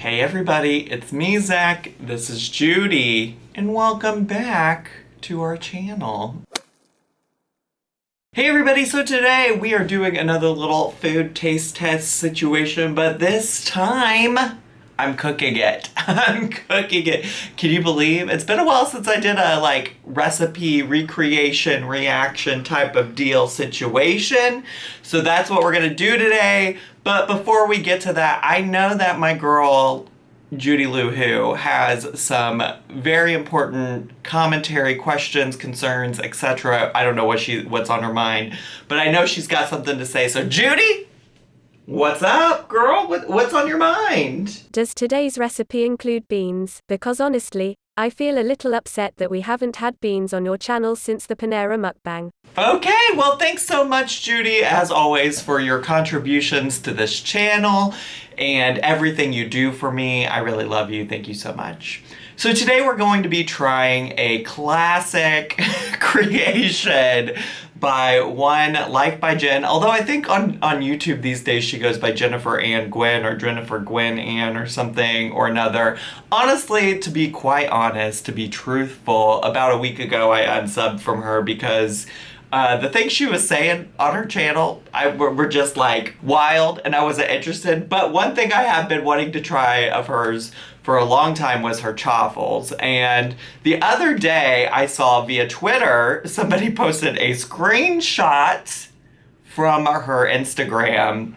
Hey everybody, it's me, Zach. This is Judy, and welcome back to our channel. Hey everybody, so today we are doing another little food taste test situation, but this time I'm cooking it. I'm cooking it. Can you believe? It's been a while since I did a recipe recreation reaction type of deal situation. So that's what we're gonna do today. But before we get to that, I know that my girl Judy Lou has some very important commentary, questions, concerns, etc. I don't know what's on her mind, but I know she's got something to say. So Judy, what's up, girl? What's on your mind? Does today's recipe include beans? Because honestly, I feel a little upset that we haven't had beans on your channel since the Panera mukbang. Okay, well thanks so much, Judy, as always, for your contributions to this channel and everything you do for me. I really love you. Thank you so much. So today we're going to be trying a classic creation by one Lifebyjen'S, although I think on YouTube these days she goes by Jennifer Ann Gwynn or Jennifer Gwynn Ann or something or another. Honestly, to be quite honest, to be truthful, about a week ago I unsubbed from her because the things she was saying on her channel were just wild and I wasn't interested. But one thing I have been wanting to try of hers for a long time was her chaffles. And the other day I saw via Twitter, somebody posted a screenshot from her Instagram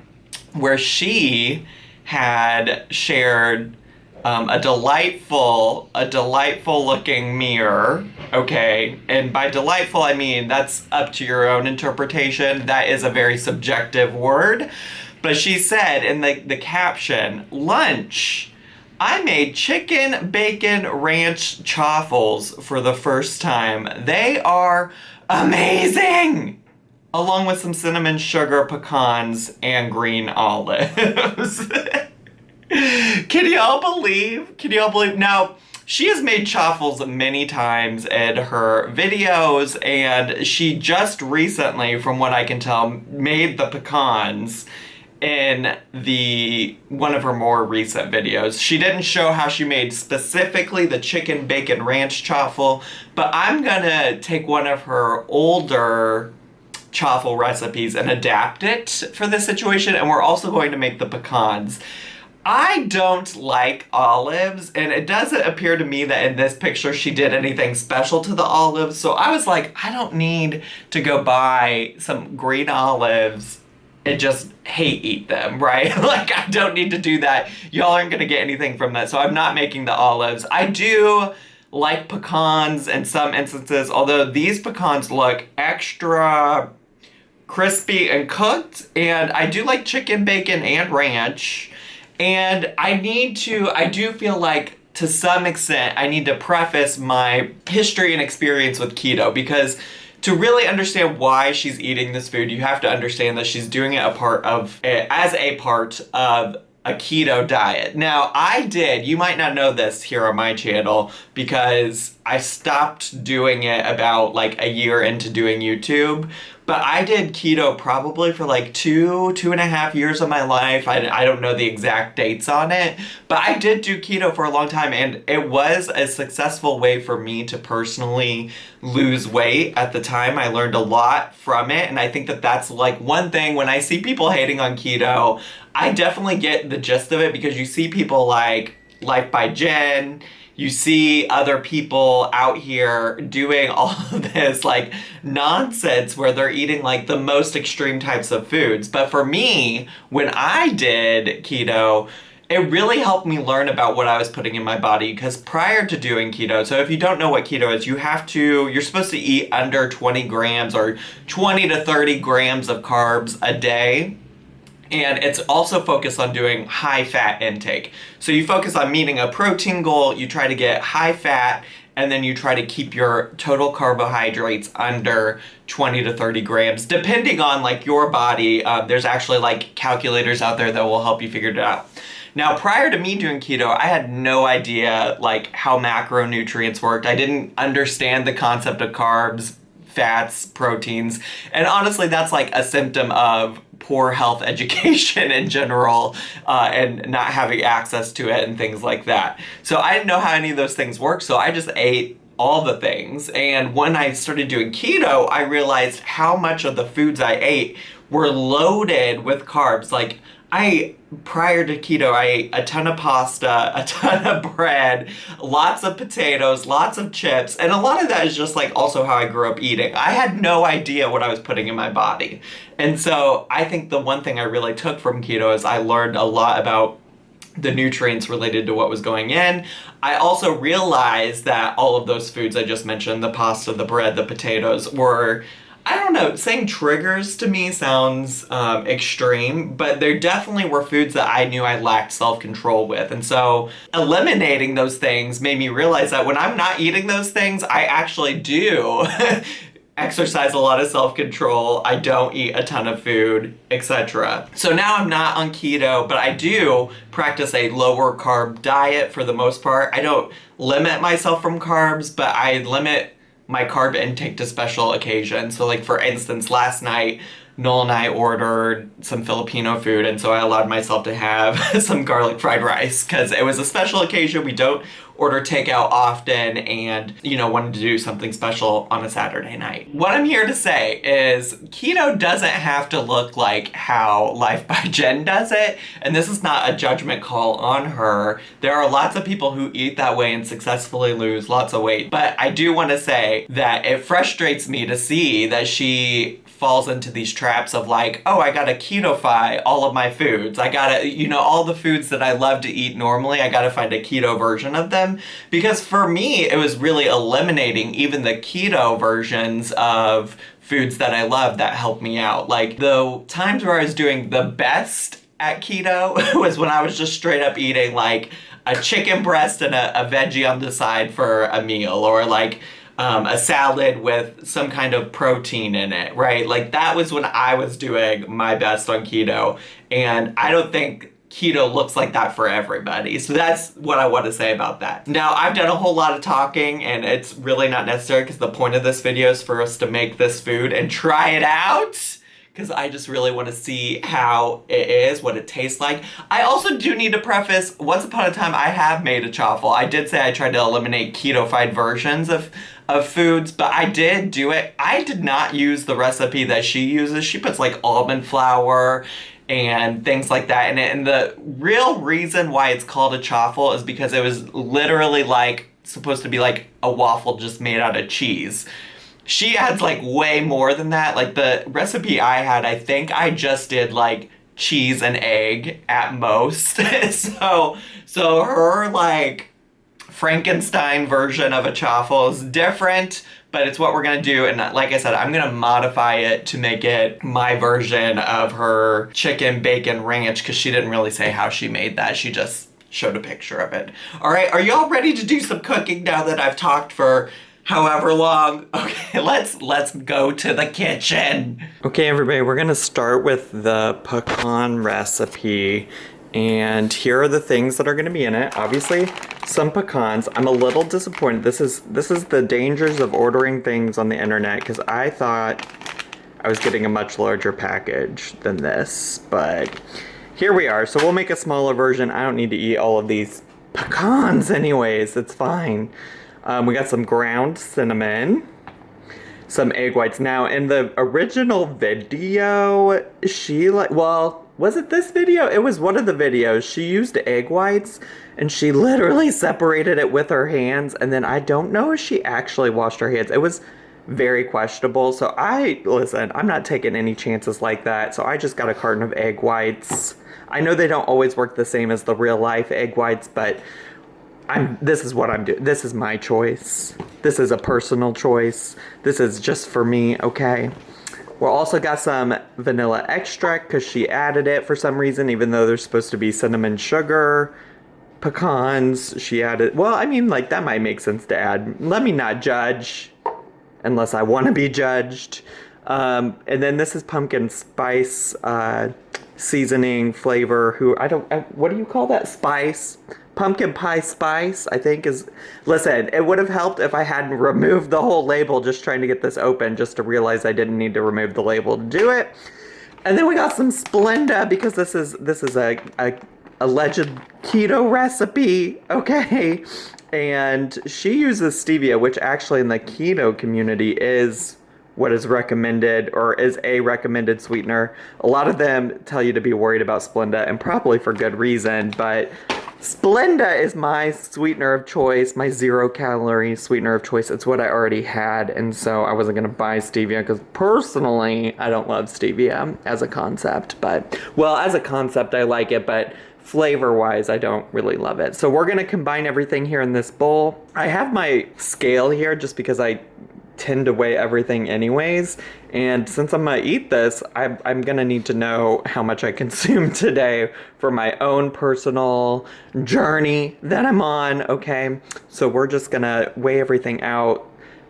where she had shared a delightful looking mirror, okay? And by delightful, I mean that's up to your own interpretation. That is a very subjective word. But she said in the caption, lunch, I made chicken bacon ranch chaffles for the first time. They are amazing! Along with some cinnamon sugar pecans and green olives. Can y'all believe? Now, she has made chaffles many times in her videos, and she just recently, from what I can tell, made the pecans in one of her more recent videos. She didn't show how she made specifically the chicken bacon ranch chaffle, but I'm gonna take one of her older chaffle recipes and adapt it for this situation, and we're also going to make the pecans. I don't like olives, and it doesn't appear to me that in this picture she did anything special to the olives, so I was like, I don't need to go buy some green olives and just hate eat them, right? I don't need to do that. Y'all aren't gonna get anything from that, so I'm not making the olives. I do like pecans in some instances, although these pecans look extra crispy and cooked, and I do like chicken, bacon, and ranch. And I do feel like to some extent, I need to preface my history and experience with keto, because to really understand why she's eating this food, you have to understand that she's doing it as a part of a keto diet. Now, you might not know this here on my channel because I stopped doing it about a year into doing YouTube, but I did keto probably for 2.5 years of my life. I don't know the exact dates on it, but I did do keto for a long time, and it was a successful way for me to personally lose weight. At the time, I learned a lot from it, and I think that that's one thing when I see people hating on keto, I definitely get the gist of it, because you see people like Lifebyjen'S, you see other people out here doing all of this nonsense where they're eating the most extreme types of foods. But for me, when I did keto, it really helped me learn about what I was putting in my body, because prior to doing keto, so if you don't know what keto is, you're supposed to eat under 20 grams or 20 to 30 grams of carbs a day. And it's also focused on doing high fat intake. So you focus on meeting a protein goal, you try to get high fat, and then you try to keep your total carbohydrates under 20 to 30 grams, depending on your body. There's actually calculators out there that will help you figure it out. Now, prior to me doing keto, I had no idea how macronutrients worked. I didn't understand the concept of carbs, fats, proteins, and honestly that's a symptom of poor health education in general, and not having access to it and things like that. So I didn't know how any of those things work, so I just ate all the things. And when I started doing keto, I realized how much of the foods I ate were loaded with carbs. Like, prior to keto, I ate a ton of pasta, a ton of bread, lots of potatoes, lots of chips, and a lot of that is just like also how I grew up eating. I had no idea what I was putting in my body. And so I think the one thing I really took from keto is I learned a lot about the nutrients related to what was going in. I also realized that all of those foods I just mentioned, the pasta, the bread, the potatoes, were, I don't know, saying triggers to me sounds extreme, but there definitely were foods that I knew I lacked self-control with. And so eliminating those things made me realize that when I'm not eating those things, I actually do exercise a lot of self-control. I don't eat a ton of food, etc. So now I'm not on keto, but I do practice a lower carb diet for the most part. I don't limit myself from carbs, but I limit my carb intake to special occasions. So like, for instance, last night, Noel and I ordered some Filipino food, and so I allowed myself to have some garlic fried rice because it was a special occasion. We don't order takeout often, and, wanted to do something special on a Saturday night. What I'm here to say is keto doesn't have to look like how Life by Jen does it, and this is not a judgment call on her. There are lots of people who eat that way and successfully lose lots of weight, but I do want to say that it frustrates me to see that she falls into these traps of like, oh, I gotta keto-fy all of my foods. I gotta, all the foods that I love to eat normally, I gotta find a keto version of them. Because for me, it was really eliminating even the keto versions of foods that I love that help me out. Like, the times where I was doing the best at keto was when I was just straight up eating like a chicken breast and a veggie on the side for a meal, or like a salad with some kind of protein in it, right? Like, that was when I was doing my best on keto, and I don't think keto looks like that for everybody. So that's what I want to say about that. Now, I've done a whole lot of talking, and it's really not necessary because the point of this video is for us to make this food and try it out, because I just really want to see how it is, what it tastes like. I also do need to preface, once upon a time I have made a chaffle. I did say I tried to eliminate keto-fied versions of foods, but I did do it. I did not use the recipe that she uses. She puts like almond flour and things like that in it. And the real reason why it's called a chaffle is because it was literally like supposed to be like a waffle just made out of cheese. She adds like way more than that. Like, the recipe I had, I think I just did like cheese and egg at most. so her like Frankenstein version of a chaffle is different, but it's what we're gonna do. And like I said, I'm gonna modify it to make it my version of her chicken bacon ranch, because she didn't really say how she made that. She just showed a picture of it. All right, are y'all ready to do some cooking now that I've talked for however long? Okay, let's go to the kitchen. Okay, everybody, we're gonna start with the pecan recipe. And here are the things that are gonna be in it. Obviously, some pecans. I'm a little disappointed. This is the dangers of ordering things on the internet, because I thought I was getting a much larger package than this, but here we are. So we'll make a smaller version. I don't need to eat all of these pecans anyways, it's fine. We got some ground cinnamon, some egg whites. Now, in the original video, was it this video? It was one of the videos. She used egg whites, and she literally separated it with her hands, and then I don't know if she actually washed her hands. It was very questionable, so listen, I'm not taking any chances like that, so I just got a carton of egg whites. I know they don't always work the same as the real life egg whites, but this is what I'm doing. This is my choice. This is a personal choice. This is just for me, okay? We're also got some vanilla extract because she added it for some reason, even though there's supposed to be cinnamon sugar. Pecans, she added, well, I mean, like, that might make sense to add. Let me not judge unless I want to be judged. And then this is pumpkin spice seasoning flavor. What do you call that? Spice? Pumpkin pie spice, I think is... Listen, it would have helped if I hadn't removed the whole label just trying to get this open, just to realize I didn't need to remove the label to do it. And then we got some Splenda because this is a alleged keto recipe, okay? And she uses stevia, which actually in the keto community is what is recommended, or is a recommended sweetener. A lot of them tell you to be worried about Splenda, and probably for good reason, but Splenda is my sweetener of choice, my 0-calorie sweetener of choice. It's what I already had, and so I wasn't gonna buy stevia because personally, I don't love stevia as a concept, but, well, as a concept, I like it, but flavor-wise, I don't really love it. So we're gonna combine everything here in this bowl. I have my scale here just because I tend to weigh everything anyways, and since I'm gonna eat this, I'm gonna need to know how much I consume today for my own personal journey that I'm on, okay? So we're just gonna weigh everything out,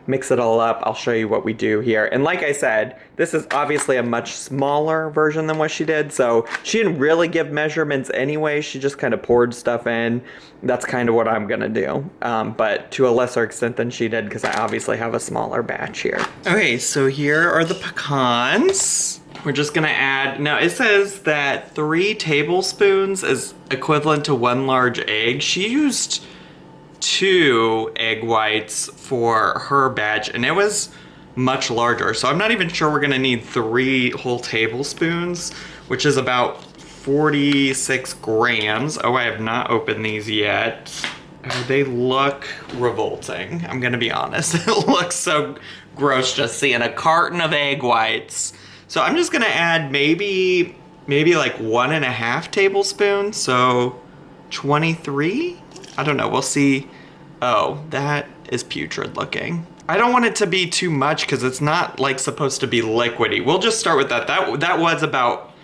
mix it all up. I'll show you what we do here. And like I said, this is obviously a much smaller version than what she did, so she didn't really give measurements anyway. She just kind of poured stuff in. That's kind of what I'm gonna do, but to a lesser extent than she did because I obviously have a smaller batch here. Okay, so here are the pecans. We're just gonna add, now it says that 3 tablespoons is equivalent to 1 large egg. She used 2 egg whites for her batch, and it was much larger. So I'm not even sure we're gonna need 3 whole tablespoons, which is about 46 grams. Oh, I have not opened these yet. Oh, they look revolting. I'm gonna be honest. It looks so gross just seeing a carton of egg whites. So I'm just gonna add maybe like 1.5 tablespoons. So 23? I don't know, we'll see. Oh, that is putrid looking. I don't want it to be too much because it's not like supposed to be liquidy. We'll just start with that. That was about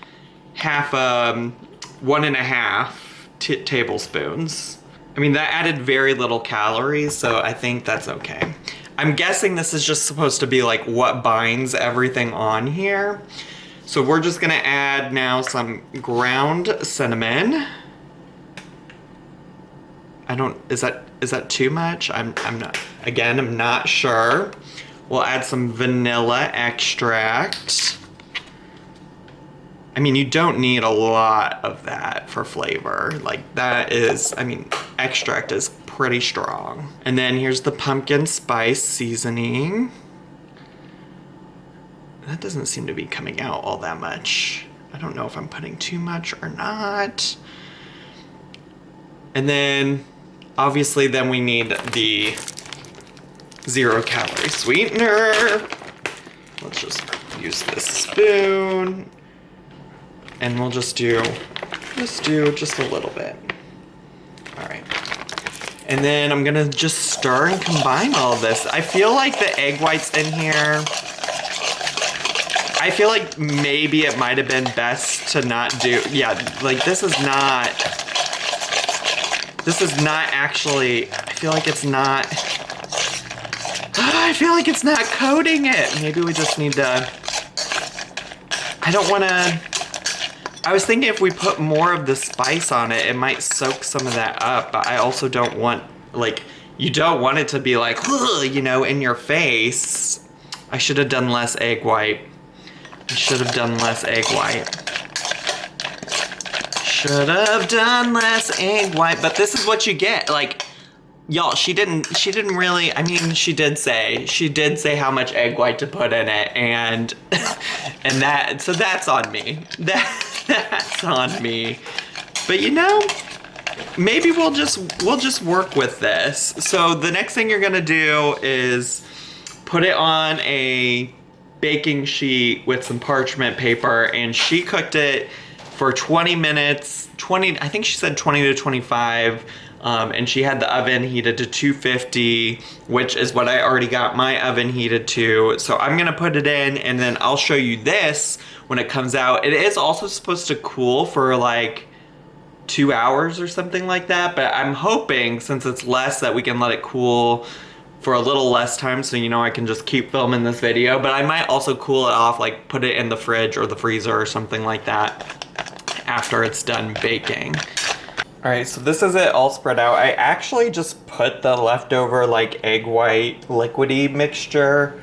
1.5 tablespoons. I mean, that added very little calories, so I think that's okay. I'm guessing this is just supposed to be like what binds everything on here. So we're just gonna add now some ground cinnamon. Is that too much? I'm not sure. We'll add some vanilla extract. I mean, you don't need a lot of that for flavor. Like that is, I mean, extract is pretty strong. And then here's the pumpkin spice seasoning. That doesn't seem to be coming out all that much. I don't know if I'm putting too much or not. And then, obviously, then we need the 0-calorie sweetener. Let's just use this spoon. And we'll just do just a little bit. All right. And then I'm gonna just stir and combine all of this. I feel like the egg whites in here, I feel like maybe it might have been best to not do, yeah, like this is not actually, I feel like it's not coating it. Maybe we just need to, I was thinking if we put more of the spice on it, it might soak some of that up, but I also don't want, like, you don't want it to be like, you know, in your face. I should have done less egg white. Should have done less egg white, but this is what you get. Like, y'all, she didn't really, I mean, she did say how much egg white to put in it, and so that's on me. That's on me. But you know, maybe we'll just work with this. So the next thing you're gonna do is put it on a baking sheet with some parchment paper, and she cooked it for 20 minutes, I think she said 20 to 25, and she had the oven heated to 250, which is what I already got my oven heated to. So I'm gonna put it in, and then I'll show you this when it comes out. It is also supposed to cool for like 2 hours or something like that, but I'm hoping since it's less that we can let it cool for a little less time, so you know I can just keep filming this video. But I might also cool it off, like put it in the fridge or the freezer or something like that after it's done baking. All right, so this is it all spread out. I actually just put the leftover like egg white liquidy mixture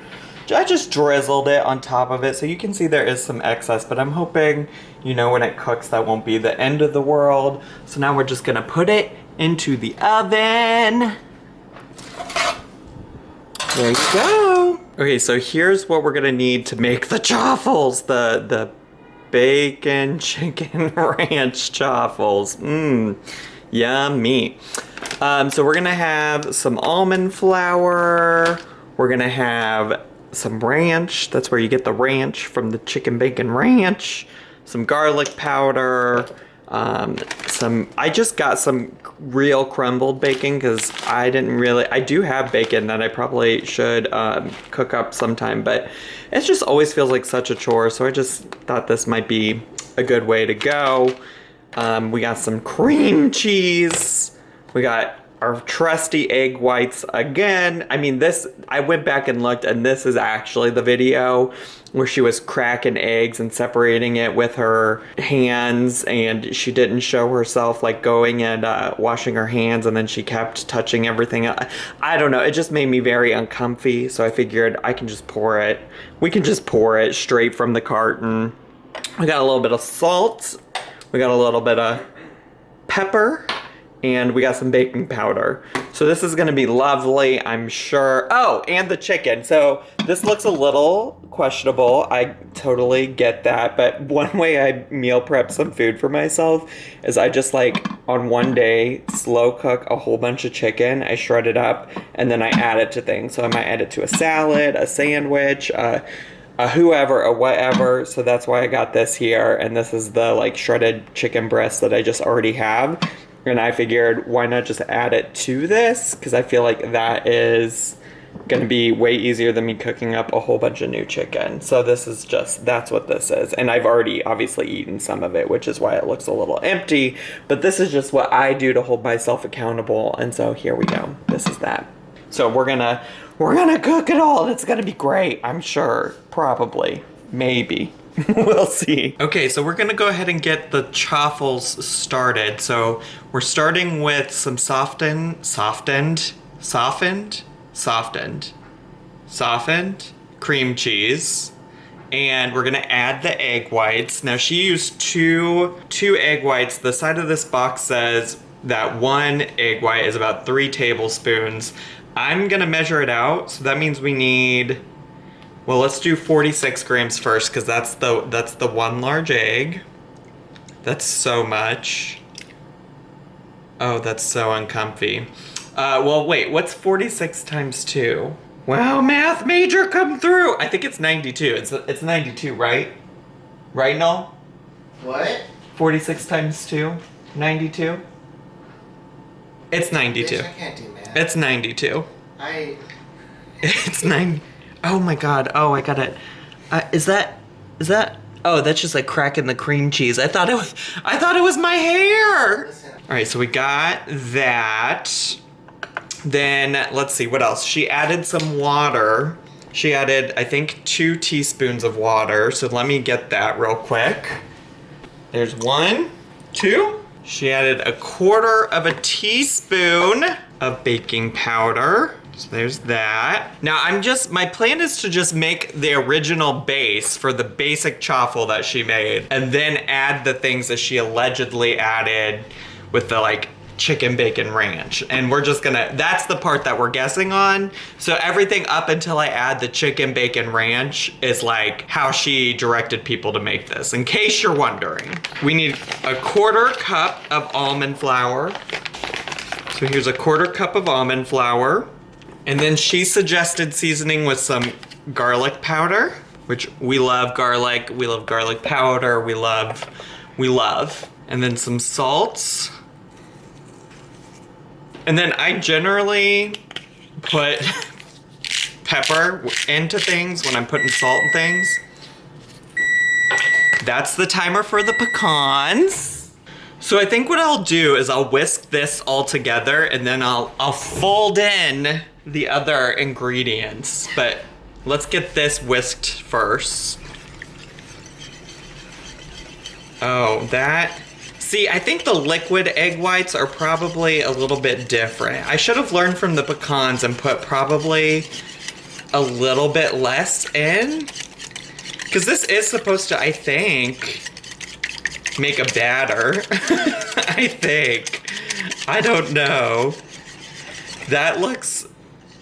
I just drizzled it on top of it, so you can see there is some excess, but I'm hoping, you know, when it cooks, that won't be the end of the world. So now we're just gonna put it into the oven. There you go. Okay, so here's what we're gonna need to make the chaffles, the bacon chicken ranch chaffles. Yummy. So we're gonna have some almond flour. We're gonna have some ranch. That's where you get the ranch from the chicken bacon ranch. Some garlic powder. I just got some real crumbled bacon because I do have bacon that I probably should cook up sometime, but it just always feels like such a chore, so I just thought this might be a good way to go. We got some cream cheese. We got our trusty egg whites again. I mean, I went back and looked, and this is actually the video where she was cracking eggs and separating it with her hands, and she didn't show herself like going and washing her hands, and then she kept touching everything. I don't know, it just made me very uncomfy, so I figured we can just pour it straight from the carton. We got a little bit of salt, we got a little bit of pepper, and we got some baking powder. So this is gonna be lovely, I'm sure. Oh, and the chicken. So this looks a little questionable. I totally get that. But one way I meal prep some food for myself is I just like on one day slow cook a whole bunch of chicken. I shred it up and then I add it to things. So I might add it to a salad, a sandwich, a whoever, a whatever. So that's why I got this here. And this is the like shredded chicken breast that I just already have. And I figured, why not just add it to this? Because I feel like that is going to be way easier than me cooking up a whole bunch of new chicken. So that's what this is. And I've already obviously eaten some of it, which is why it looks a little empty. But this is just what I do to hold myself accountable. And so here we go. This is that. So we're gonna cook it all. It's going to be great. I'm sure. Probably. Maybe. We'll see. Okay, so we're gonna go ahead and get the chaffles started. So we're starting with some softened cream cheese. And we're gonna add the egg whites. Now she used two egg whites. The side of this box says that one egg white is about 3 tablespoons. I'm gonna measure it out. So that means we need, well, let's do 46 grams first, because that's the one large egg. That's so much. Oh, that's so uncomfy. Well, wait, what's 46 times 2? Wow, math major come through. I think it's 92. It's 92, right? Right, Noel? What? 46 times 2? 92? It's 92. Bitch, I can't do math. It's 92. It's 90. Oh my god. Oh, I got it. Is that? Oh, that's just like cracking the cream cheese. I thought it was my hair. Listen. All right, so we got that. Then let's see what else. She added some water. She added, I think, 2 teaspoons of water. So let me get that real quick. There's 1, 2. She added 1/4 teaspoon of baking powder. So there's that. Now my plan is to just make the original base for the basic chaffle that she made and then add the things that she allegedly added with the like chicken bacon ranch. And we're just that's the part that we're guessing on. So everything up until I add the chicken bacon ranch is like how she directed people to make this, in case you're wondering. We need 1/4 cup of almond flour. So here's 1/4 cup of almond flour. And then she suggested seasoning with some garlic powder, which we love garlic. We love garlic powder. We love. And then some salt. And then I generally put pepper into things when I'm putting salt in things. That's the timer for the pecans. So I think what I'll do is I'll whisk this all together and then I'll fold in the other ingredients. But let's get this whisked first. Oh, see, I think the liquid egg whites are probably a little bit different. I should have learned from the pecans and put probably a little bit less in. Because this is supposed to, I think, make a batter. I think. I don't know. That looks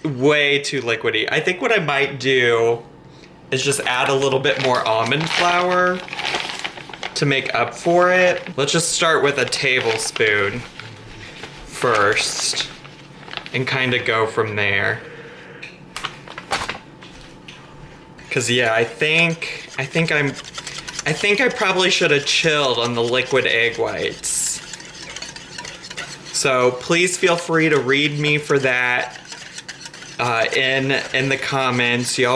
way too liquidy. I think what I might do is just add a little bit more almond flour to make up for it. Let's just start with a tablespoon first and kind of go from there. Cause yeah, I think I probably should have chilled on the liquid egg whites. So please feel free to read me for that in the comments. You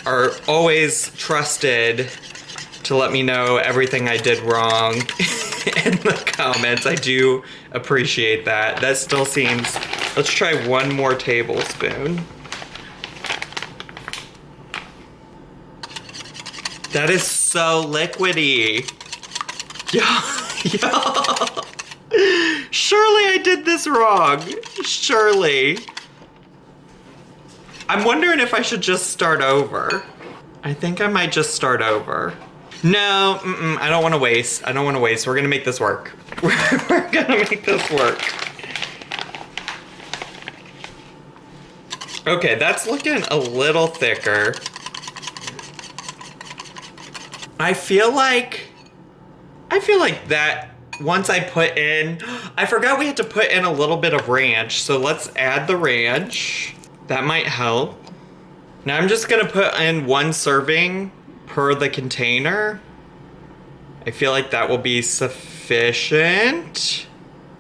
are always trusted to let me know everything I did wrong in the comments. I do appreciate that. That still seems, let's try one more tablespoon. That is so liquidy. Y'all. Surely I did this wrong. Surely. I'm wondering if I should just start over. I think I might just start over. No, I don't want to waste. I don't want to waste. We're gonna make this work. We're gonna make this work. Okay, that's looking a little thicker. I feel like that once I put in, I forgot we had to put in a little bit of ranch, so let's add the ranch. That might help. Now I'm just gonna put in 1 serving per the container. I feel like that will be sufficient.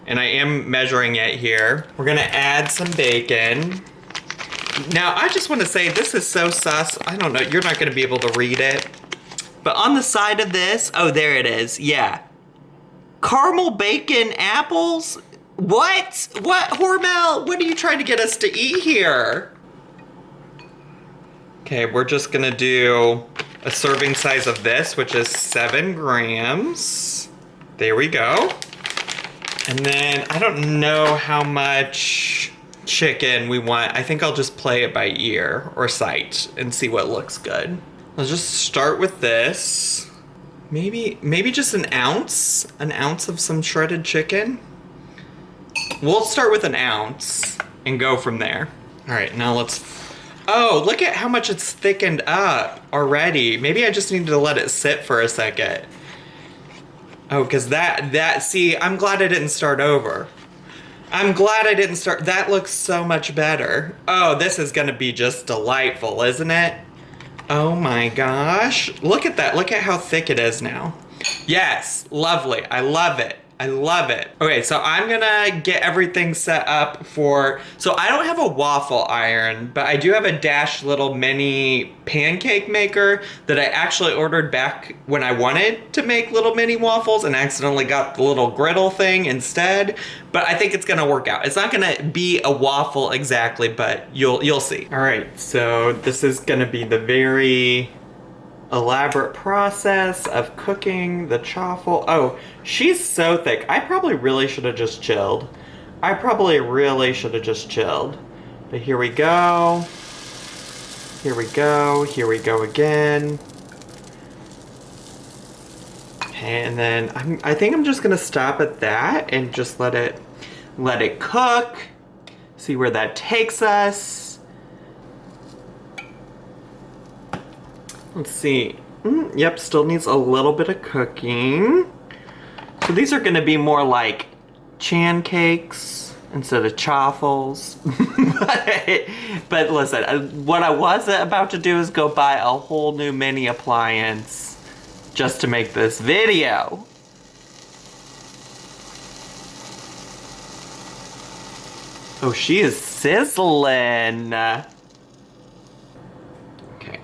And I am measuring it here. We're gonna add some bacon. Now I just wanna say this is so sus. I don't know, you're not gonna be able to read it. But on the side of this, oh, there it is, yeah. Caramel bacon apples? What? What, Hormel? What are you trying to get us to eat here? Okay, we're just gonna do a serving size of this, which is 7 grams. There we go. And then I don't know how much chicken we want. I think I'll just play it by ear or sight and see what looks good. Let's just start with this. Maybe just an ounce of some shredded chicken. We'll start with an ounce and go from there. All right, now let's, oh, look at how much it's thickened up already. Maybe I just need to let it sit for a second. Oh, because see, I'm glad I didn't start over. I'm glad I didn't start, that looks so much better. Oh, this is gonna be just delightful, isn't it? Oh my gosh. Look at that. Look at how thick it is now. Yes, lovely. I love it. I love it. Okay, so I'm gonna get everything set up for, so I don't have a waffle iron, but I do have a Dash little mini pancake maker that I actually ordered back when I wanted to make little mini waffles and accidentally got the little griddle thing instead. But I think it's gonna work out. It's not gonna be a waffle exactly, but you'll see. All right, so this is gonna be the very elaborate process of cooking the chaffle. Oh, she's so thick. I probably really should have just chilled. But here we go. Here we go. Here we go again. And then I think I'm just gonna stop at that and just let it cook. See where that takes us. Let's see. Yep, still needs a little bit of cooking. So these are gonna be more like pancakes instead of chaffles. but listen, what I wasn't about to do is go buy a whole new mini appliance just to make this video. Oh, she is sizzling. Okay,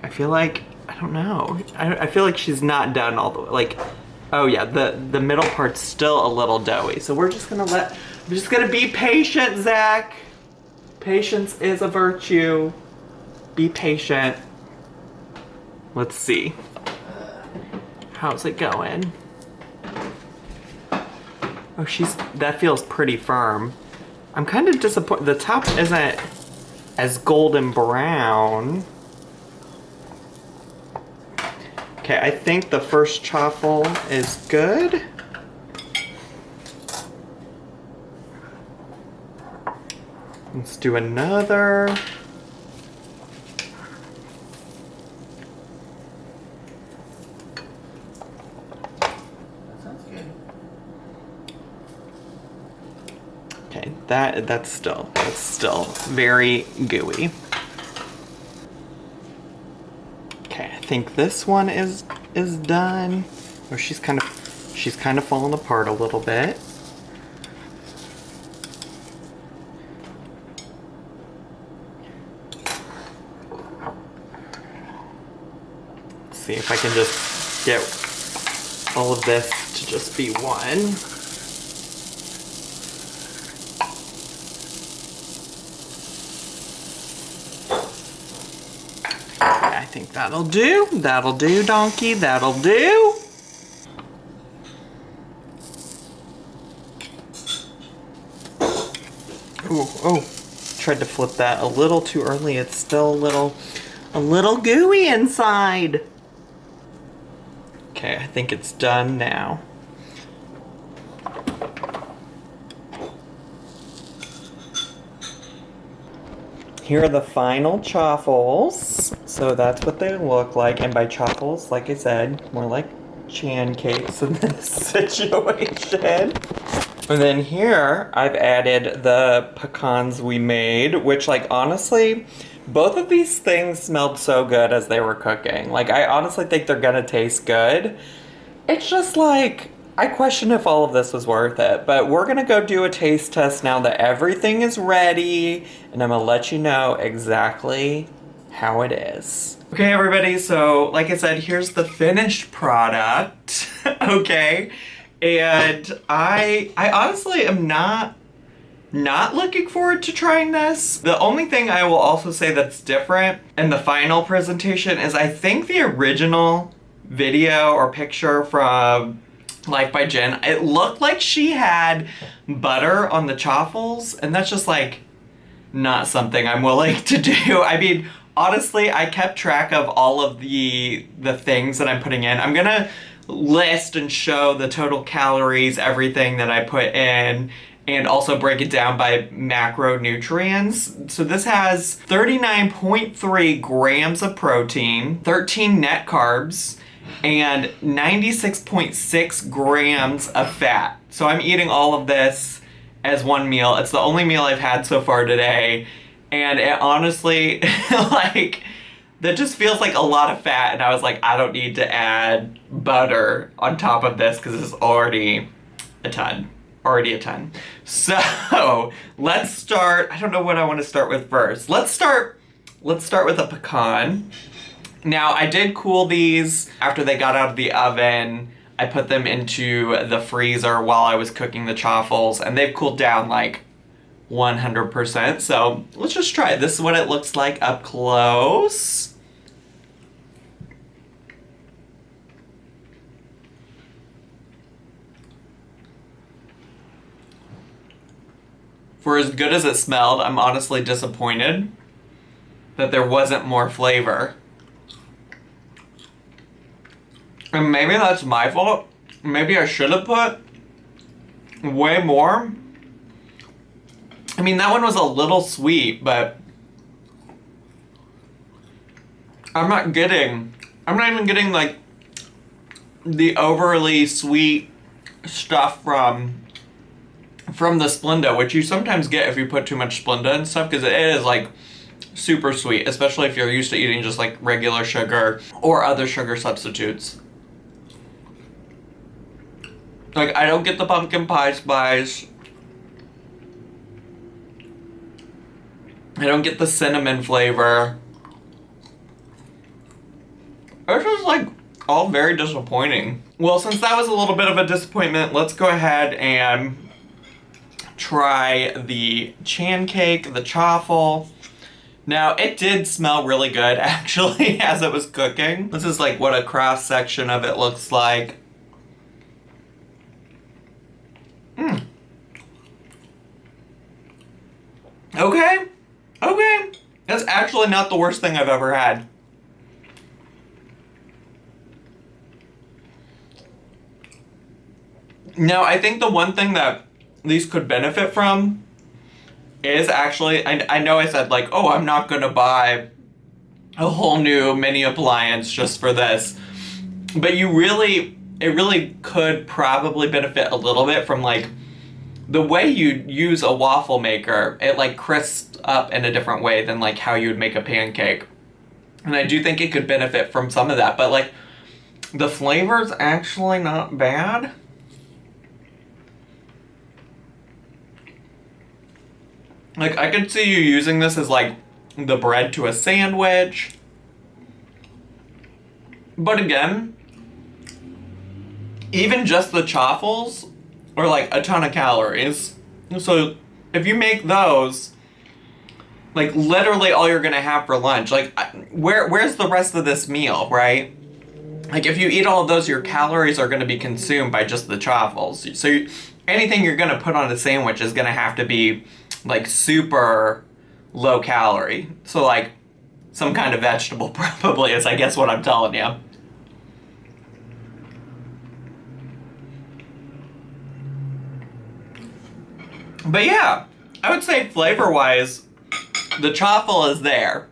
I feel like, I don't know. I feel like she's not done all the way. Like, oh yeah, the middle part's still a little doughy. So we're just gonna be patient, Zach. Patience is a virtue. Be patient. Let's see. How's it going? Oh, that feels pretty firm. I'm kind of disappointed. The top isn't as golden brown. Okay, I think the first chaffle is good. Let's do another. That sounds good. Okay, that's still very gooey. Okay, I think this one is done. Oh, she's kind of falling apart a little bit. Let's see if I can just get all of this to just be one. I think that'll do. That'll do, donkey. That'll do. Oh, tried to flip that a little too early. It's still a little gooey inside. Okay, I think it's done now. Here are the final chaffles. So that's what they look like. And by chaffles, like I said, more like chan cakes in this situation. And then here, I've added the pecans we made, which, like, honestly, both of these things smelled so good as they were cooking. Like, I honestly think they're gonna taste good. It's just like, I question if all of this was worth it. But we're gonna go do a taste test now that everything is ready, and I'm gonna let you know exactly how it is. Okay, everybody, so like I said, here's the finished product, okay? And I honestly am not looking forward to trying this. The only thing I will also say that's different in the final presentation is I think the original video or picture from Life by Jen, it looked like she had butter on the chaffles, and that's just like not something I'm willing to do. I mean, honestly, I kept track of all of the things that I'm putting in. I'm gonna list and show the total calories, everything that I put in, and also break it down by macronutrients. So this has 39.3 grams of protein, 13 net carbs, and 96.6 grams of fat. So I'm eating all of this as one meal. It's the only meal I've had so far today. And it honestly, like, that just feels like a lot of fat. And I was like, I don't need to add butter on top of this because it's already a ton. So let's start. I don't know what I want to start with first. Let's start with a pecan. Now, I did cool these after they got out of the oven. I put them into the freezer while I was cooking the chaffles, and they've cooled down like 100%. So let's just try it. This is what it looks like up close. For as good as it smelled, I'm honestly disappointed that there wasn't more flavor. And maybe that's my fault. Maybe I should have put way more. I mean, that one was a little sweet, but I'm not even getting like the overly sweet stuff from the Splenda, which you sometimes get if you put too much Splenda and stuff, because it is like super sweet, especially if you're used to eating just like regular sugar or other sugar substitutes. Like, I don't get the pumpkin pie spice. I don't get the cinnamon flavor. It's just like all very disappointing. Well, since that was a little bit of a disappointment, let's go ahead and try the chan cake, the chaffle. Now, it did smell really good, actually, as it was cooking. This is like what a cross section of it looks like. Okay. That's actually not the worst thing I've ever had. Now, I think the one thing that these could benefit from is actually, I know I said like, oh, I'm not gonna buy a whole new mini appliance just for this. But it really could probably benefit a little bit from like the way you use a waffle maker. It like crisps up in a different way than like how you would make a pancake. And I do think it could benefit from some of that, but like the flavor's actually not bad. Like I could see you using this as like the bread to a sandwich. But again, even just the chaffles are like a ton of calories. So if you make those, like literally all you're gonna have for lunch, like where's the rest of this meal, right? Like if you eat all of those, your calories are gonna be consumed by just the chaffles. So anything you're gonna put on a sandwich is gonna have to be like super low calorie. So like some kind of vegetable probably is, I guess, what I'm telling you. But yeah, I would say flavor-wise, the chaffle is there.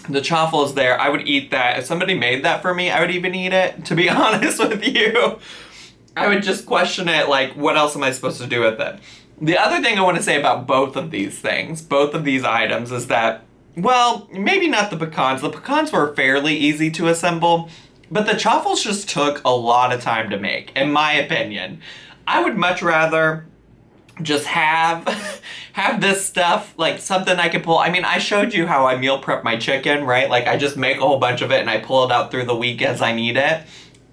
The chaffle is there. I would eat that. If somebody made that for me, I would even eat it, to be honest with you. I would just question it, like, what else am I supposed to do with it? The other thing I want to say about both of these things, both of these items, is that, well, maybe not the pecans. The pecans were fairly easy to assemble, but the chaffles just took a lot of time to make, in my opinion. I would much rather just have this stuff, like something I can pull. I mean, I showed you how I meal prep my chicken, right? Like I just make a whole bunch of it and I pull it out through the week as I need it.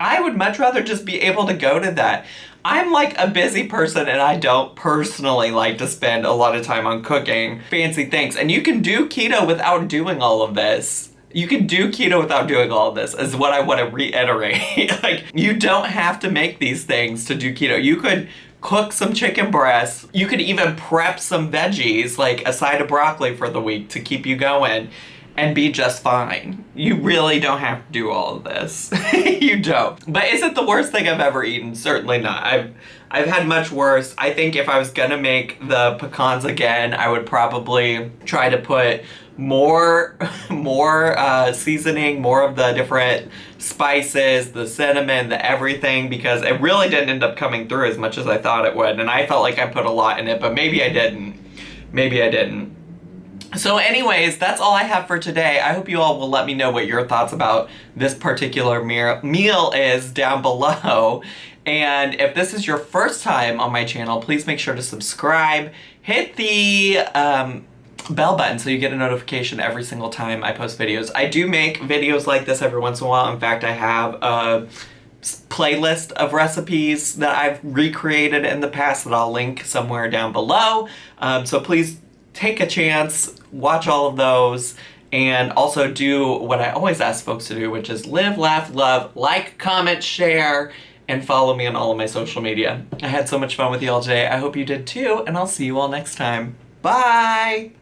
I would much rather just be able to go to that. I'm like a busy person and I don't personally like to spend a lot of time on cooking fancy things. And you can do keto without doing all of this. You can do keto without doing all of this, is what I want to reiterate. Like, you don't have to make these things to do keto. You could cook some chicken breasts. You could even prep some veggies, like a side of broccoli for the week to keep you going and be just fine. You really don't have to do all of this. You don't. But is it the worst thing I've ever eaten? Certainly not. I've had much worse. I think if I was gonna make the pecans again, I would probably try to put more seasoning, more of the different spices, the cinnamon, the everything, because it really didn't end up coming through as much as I thought it would. And I felt like I put a lot in it, but maybe I didn't. Maybe I didn't. So anyways, that's all I have for today. I hope you all will let me know what your thoughts about this particular meal is down below. And if this is your first time on my channel, please make sure to subscribe. Hit the bell button so you get a notification every single time I post videos. I do make videos like this every once in a while. In fact, I have a playlist of recipes that I've recreated in the past that I'll link somewhere down below. So please take a chance, watch all of those, and also do what I always ask folks to do, which is live, laugh, love, like, comment, share, and follow me on all of my social media. I had so much fun with you all today. I hope you did too, and I'll see you all next time. Bye!